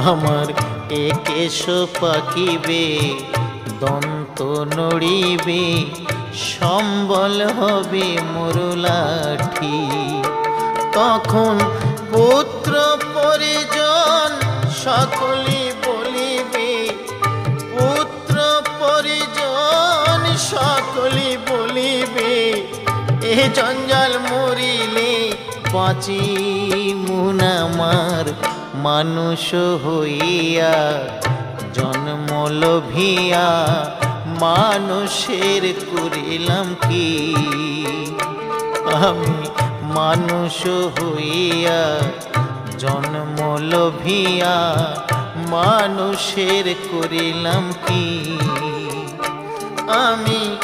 আমার একেশ পাকিবে, দন্ত নড়িবে, সম্বল হবে মোর লাঠি। তখন পুত্র পরিজন সকলে বলিবে, পুত্র পরিজন সকলে বলিবে, এ জঞ্জাল মরিলে বাঁচি মুনামার। মানুষ হইয়া জন্ম লোভিয়া মানুষের করিলাম কি? আমি মানুষ হইয়া জন্ম লোভিয়া মানুষের করিলাম কি? আমি